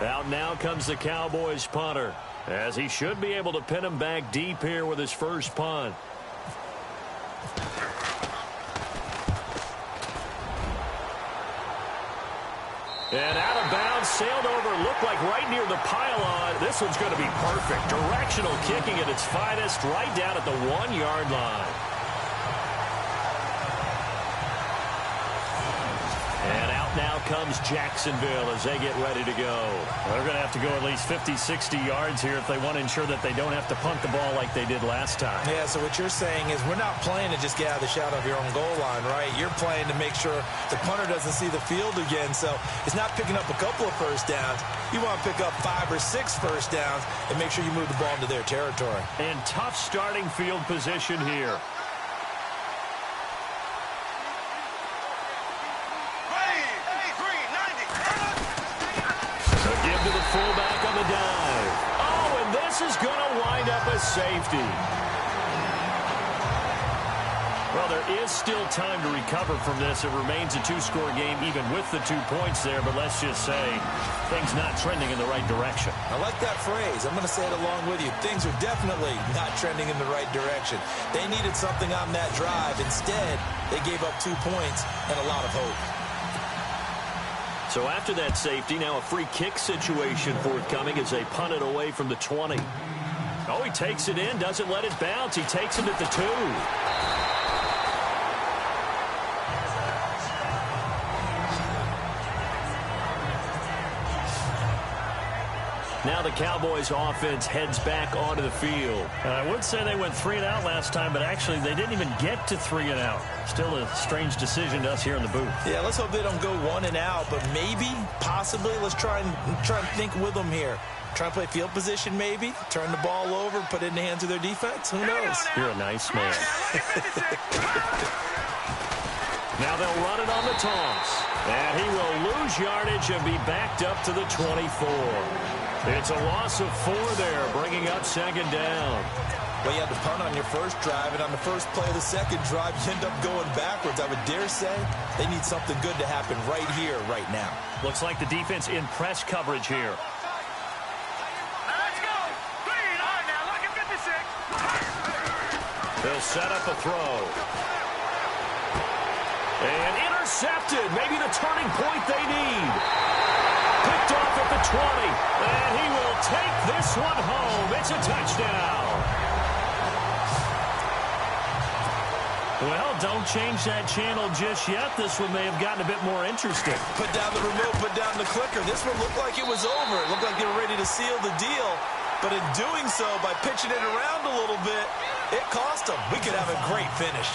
[SPEAKER 2] Out now comes the Cowboys punter, as he should be able to pin him back deep here with his first punt. And out of bounds, sailed over, looked like right near the pylon. This one's going to be perfect. Directional kicking at its finest, right down at the 1-yard line. And out now comes Jacksonville as they get ready to go. They're going to have to go at least 50, 60 yards here if they want to ensure that they don't have to punt the ball like they did last time.
[SPEAKER 3] Yeah, so what you're saying is we're not playing to just get out of the shadow of your own goal line, right? You're playing to make sure the punter doesn't see the field again. So it's not picking up a couple of first downs. You want to pick up 5 or 6 first downs and make sure you move the ball into their territory.
[SPEAKER 2] And tough starting field position here. To the fullback on the dive. Oh, and this is going to wind up a safety. Well, there is still time to recover from this. It remains a 2-score game even with the 2 points there, but let's just say things not trending in the right direction.
[SPEAKER 3] I like that phrase. I'm going to say it along with you. Things are definitely not trending in the right direction. They needed something on that drive. Instead, they gave up 2 points and a lot of hope.
[SPEAKER 2] So after that safety, now a free kick situation forthcoming as they punt it away from the 20. Oh, he takes it in, doesn't let it bounce. He takes it at the 2. Now the Cowboys offense heads back onto the field. I would say they went 3 and out last time, but actually they didn't even get to 3 and out. Still a strange decision to us here in the booth.
[SPEAKER 3] Yeah, let's hope they don't go 1 and out, but maybe, possibly, let's try and think with them here. Try and play field position maybe, turn the ball over, put it in the hands of their defense. Who knows?
[SPEAKER 2] You're a nice man. Now they'll run it on the toss. And he will lose yardage and be backed up to the 24. It's a loss of 4 there, bringing up second down.
[SPEAKER 3] Well, you had to punt on your first drive, and on the first play of the second drive, you end up going backwards. I would dare say they need something good to happen right here, right now.
[SPEAKER 2] Looks like the defense in press coverage here.
[SPEAKER 4] Let's go. 3. All right, now, look at 56.
[SPEAKER 2] They'll set up a throw. And intercepted. Maybe the turning point they need. Picked off at the 20. And he will take this one home. It's a touchdown. Well, don't change that channel just yet. This one may have gotten a bit more interesting.
[SPEAKER 3] Put down the remote, put down the clicker. This one looked like it was over. It looked like they were ready to seal the deal. But in doing so, by pitching it around a little bit, it cost them. We could have a great finish.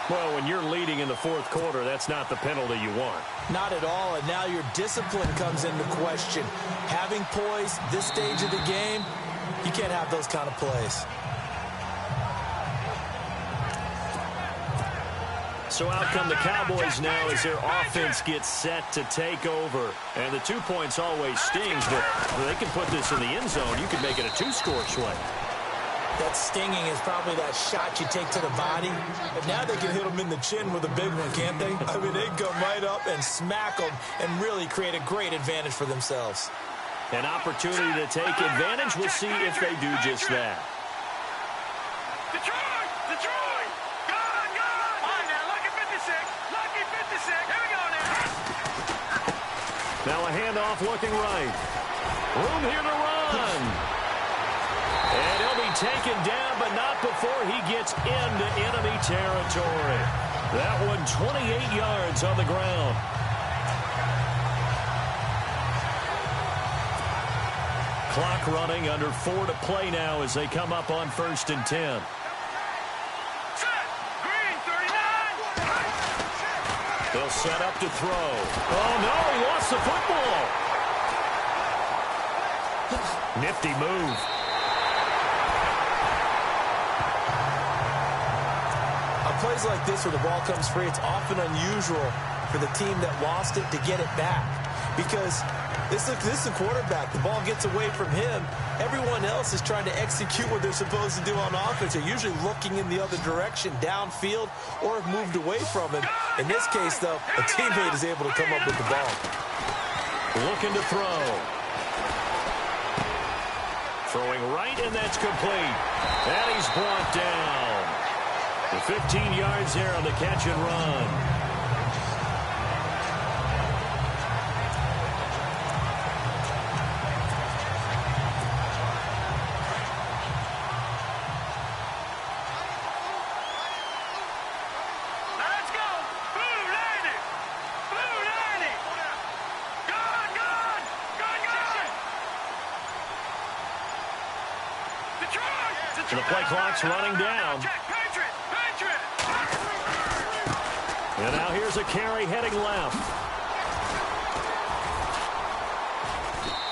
[SPEAKER 2] Well, when you're leading in the fourth quarter, that's not the penalty you want.
[SPEAKER 3] Not at all, and now your discipline comes into question. Having poise this stage of the game, you can't have those kind of plays.
[SPEAKER 2] So out come the Cowboys now as their offense gets set to take over. And the 2 points always stings, but they can put this in the end zone. You can make it a 2-score swing.
[SPEAKER 3] That stinging is probably that shot you take to the body. But now they can hit them in the chin with a big one, can't they? I mean, they can come right up and smack them and really create a great advantage for themselves.
[SPEAKER 2] An opportunity to take advantage. We'll see if they do just that.
[SPEAKER 4] Detroit! Detroit! Gone! Gone! All right, now, lucky 56. Lucky 56. Here we go now.
[SPEAKER 2] Now a handoff looking right. Room here to run. And he'll be taken down, but not before he gets into enemy territory. That one 28 yards on the ground. Clock running, under 4 to play now as they come up on 1st and 10.
[SPEAKER 4] Set. Green, 39.
[SPEAKER 2] They'll set up to throw. Oh, no, he lost the football. Nifty move.
[SPEAKER 3] On plays like this where the ball comes free, it's often unusual for the team that lost it to get it back. Because this is a quarterback. The ball gets away from him. Everyone else is trying to execute what they're supposed to do on offense. They're usually looking in the other direction, downfield, or have moved away from him. In this case, though, a teammate is able to come up with the ball.
[SPEAKER 2] Looking to throw. Throwing right, and that's complete. And he's brought down. The 15 yards there on the catch and run. The play clock's running down. And now here's a carry heading left.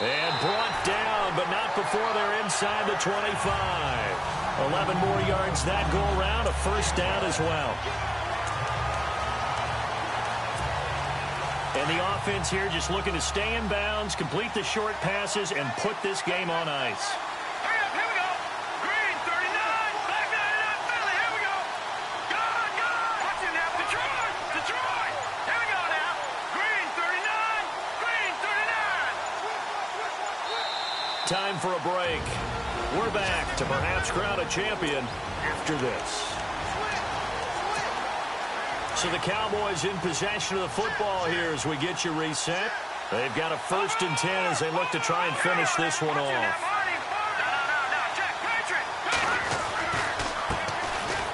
[SPEAKER 2] And brought down, but not before they're inside the 25. 11 more yards that go around, a first down as well. And the offense here just looking to stay in bounds, complete the short passes, and put this game on ice. Time for a break. We're back to perhaps crown a champion after this. So the Cowboys in possession of the football here as we get you reset. They've got a 1st and 10 as they look to try and finish this one off.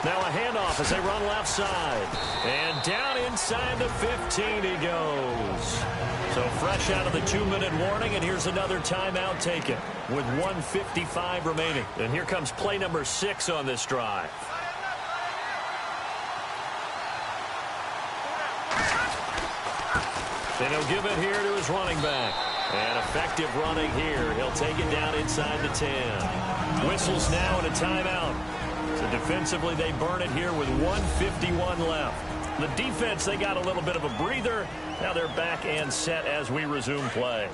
[SPEAKER 2] Now a handoff as they run left side. And down inside the 15 he goes. So fresh out of the 2-minute warning, and here's another timeout taken with 1:55 remaining. And here comes play number 6 on this drive. And he'll give it here to his running back. And effective running here. He'll take it down inside the 10. Whistles now and a timeout. So defensively, they burn it here with 1:51 left. The defense, they got a little bit of a breather. Now they're back and set as we resume play.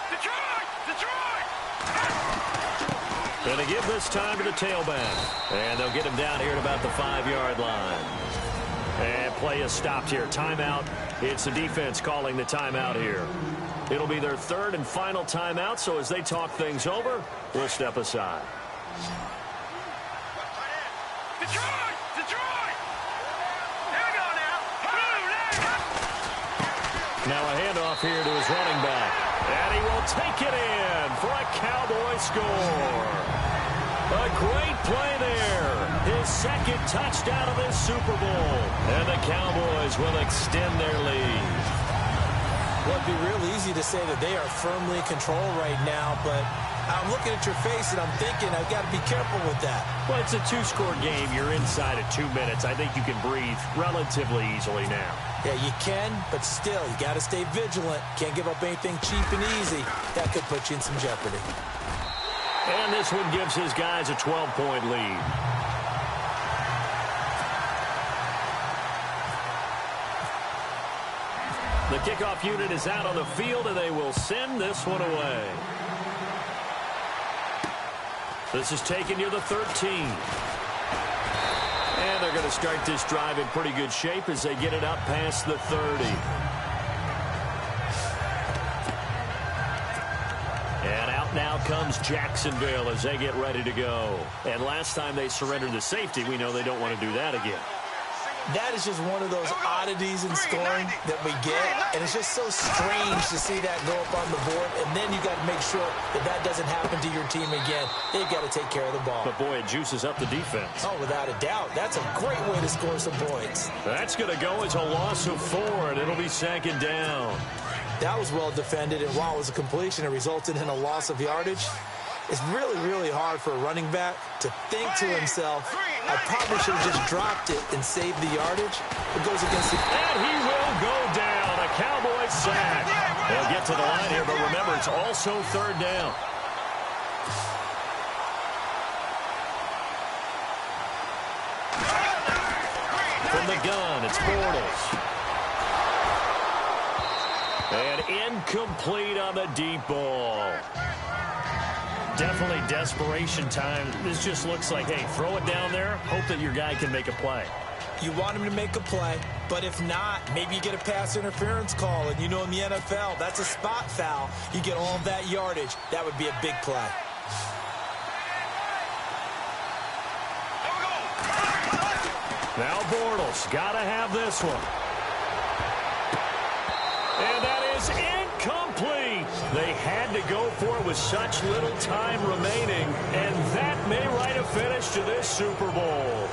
[SPEAKER 4] Detroit!
[SPEAKER 2] Going to give this time to the tailback. And they'll get him down here at about the 5-yard line. And play is stopped here. Timeout. It's the defense calling the timeout here. It'll be their 3rd and final timeout, so as they talk things over, we'll step aside. Now a handoff here to his running back. And he will take it in for a Cowboy score. A great play there. His 2nd touchdown of this Super Bowl. And the Cowboys will extend their lead.
[SPEAKER 3] Well, it'd be real easy to say that they are firmly in control right now, but I'm looking at your face and I'm thinking I've got to be careful with that.
[SPEAKER 2] Well, it's a 2-score game. You're inside at 2 minutes. I think you can breathe relatively easily now.
[SPEAKER 3] Yeah, you can, but still, you got to stay vigilant. Can't give up anything cheap and easy. That could put you in some jeopardy.
[SPEAKER 2] And this one gives his guys a 12-point lead. The kickoff unit is out on the field, and they will send this one away. This is taken near the 13. And they're going to start this drive in pretty good shape as they get it up past the 30. And out now comes Jacksonville as they get ready to go. And last time they surrendered the safety, we know they don't want to do that again.
[SPEAKER 3] That is just one of those oddities in scoring that we get, and it's just so strange to see that go up on the board, and then you got to make sure that that doesn't happen to your team again. They've got to take care of the ball.
[SPEAKER 2] But, boy, it juices up the defense.
[SPEAKER 3] Oh, without a doubt. That's a great way to score some points.
[SPEAKER 2] That's going to go as a loss of 4, and it'll be second down.
[SPEAKER 3] That was well defended, and while it was a completion, it resulted in a loss of yardage. It's really, really hard for a running back to think to himself, I probably should have just dropped it and saved the yardage. It goes against the...
[SPEAKER 2] And he will go down. A Cowboys sack. They'll get to the line here, but remember, it's also third down. From the gun, it's Bortles. And incomplete on the deep ball. Definitely desperation time. This just looks like, hey, throw it down there, hope that your guy can make a play.
[SPEAKER 3] You want him to make a play, but if not, maybe you get a pass interference call, and you know in the NFL, that's a spot foul. You get all of that yardage. That would be a big play.
[SPEAKER 2] Now Bortles, got to have this one. And that is incomplete. They had to go for it with such little time remaining, and that may write a finish to this Super Bowl.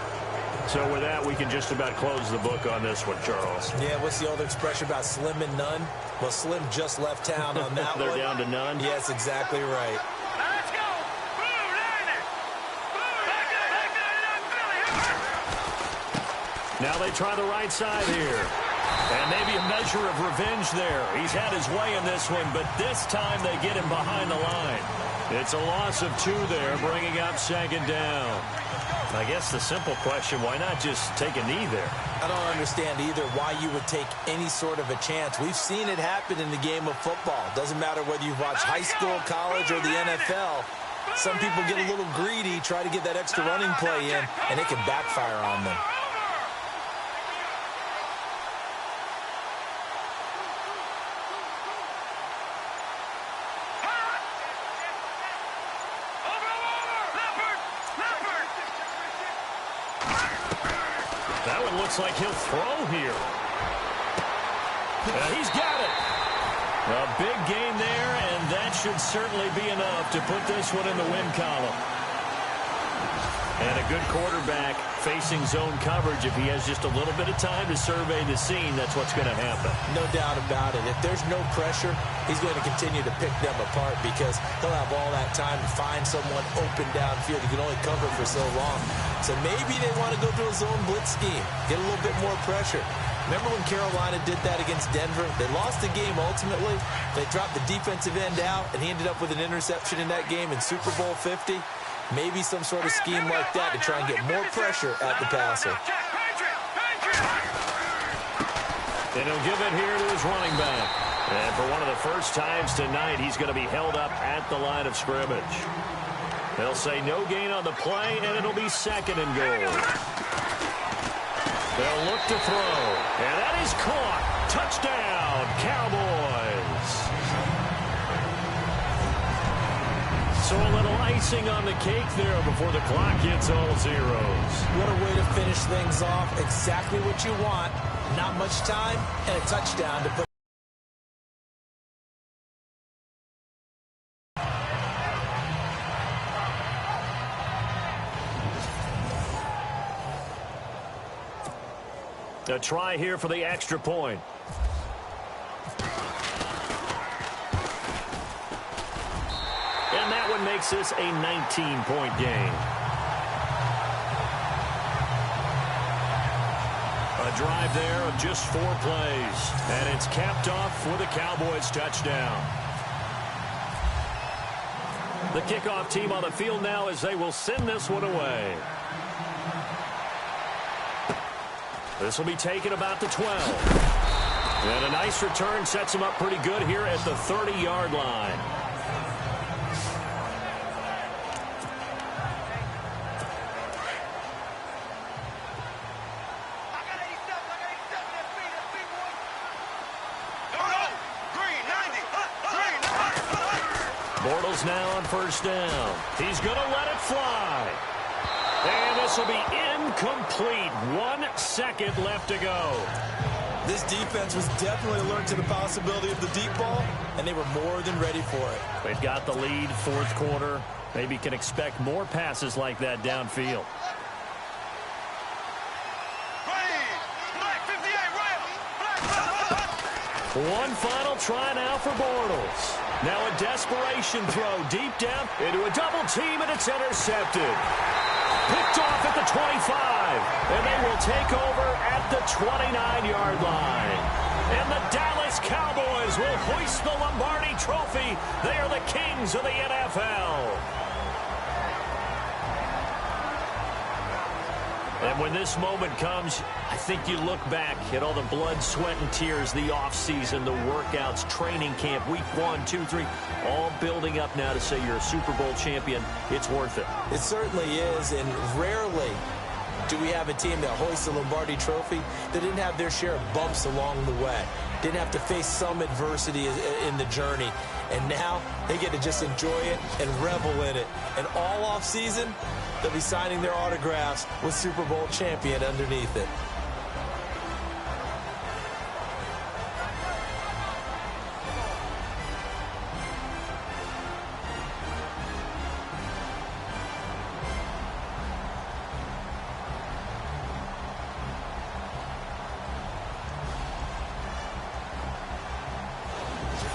[SPEAKER 2] So with that, we can just about close the book on this one, Charles.
[SPEAKER 3] Yeah, what's the old expression about slim and none? Well, Slim just left town on that
[SPEAKER 2] They're
[SPEAKER 3] one.
[SPEAKER 2] down to none?
[SPEAKER 3] Yes, exactly right.
[SPEAKER 4] Let's go. Boom, Niner. Boom, back.
[SPEAKER 2] Now they try the right side here. And maybe a measure of revenge there. He's had his way in this one, but this time they get him behind the line. It's a loss of 2 there, bringing up second down. I guess the simple question, why not just take a knee there?
[SPEAKER 3] I don't understand either why you would take any sort of a chance. We've seen it happen in the game of football. Doesn't matter whether you've watched high school, college, or the NFL. Some people get a little greedy, try to get that extra running play in, and it can backfire on them.
[SPEAKER 2] That one looks like he'll throw here. He's got it. A big gain there, and that should certainly be enough to put this one in the win column. And a good quarterback facing zone coverage. If he has just a little bit of time to survey the scene, that's what's going to happen.
[SPEAKER 3] No doubt about it. If there's no pressure, he's going to continue to pick them apart because he'll have all that time to find someone open downfield. He can only cover for so long. So maybe they want to go to a zone blitz scheme, get a little bit more pressure. Remember when Carolina did that against Denver? They lost the game ultimately. They dropped the defensive end out, and he ended up with an interception in that game in Super Bowl 50. Maybe some sort of scheme like that to try and get more pressure at the passer.
[SPEAKER 2] And he'll give it here to his running back. And for one of the first times tonight, he's going to be held up at the line of scrimmage. They'll say no gain on the play, and it'll be second and goal. They'll look to throw. And that is caught. Touchdown, Cowboys. So a little icing on the cake there before the clock hits all zeros.
[SPEAKER 3] What a way to finish things off. Exactly what you want. Not much time and a touchdown to put.
[SPEAKER 2] A try here for the extra point. And that one makes this a 19-point game. A drive there of just 4 plays. And it's capped off with a Cowboys touchdown. The kickoff team on the field now as they will send this one away. This will be taken about the 12. And a nice return sets him up pretty good here at the 30-yard line. Bortles now on first down. He's going to let it fly. And this will be incomplete. 1 second left to go.
[SPEAKER 3] This defense was definitely alert to the possibility of the deep ball, and they were more than ready for it.
[SPEAKER 2] They've got the lead, fourth quarter. Maybe can expect more passes like that downfield. One final try now for Bortles. Now a desperation throw deep down into a double team, and it's intercepted. Picked off at the 25, and they will take over at the 29-yard line. And the Dallas Cowboys will hoist the Lombardi Trophy. They are the kings of the NFL. And when this moment comes, I think you look back at all the blood, sweat, and tears, the offseason, the workouts, training camp, week 1, 2, 3, all building up now to say you're a Super Bowl champion. It's worth it.
[SPEAKER 3] It certainly is, and rarely do we have a team that hoists the Lombardi Trophy that didn't have their share of bumps along the way, didn't have to face some adversity in the journey, and now they get to just enjoy it and revel in it. And all offseason, they'll be signing their autographs with Super Bowl champion underneath it.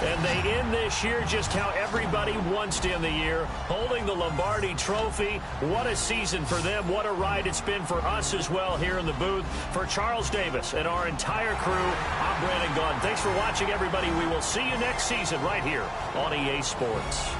[SPEAKER 2] And they end this year just how everybody wants to end the year, holding the Lombardi Trophy. What a season for them. What a ride it's been for us as well here in the booth. For Charles Davis and our entire crew, I'm Brandon Gaudin. Thanks for watching, everybody. We will see you next season right here on EA Sports.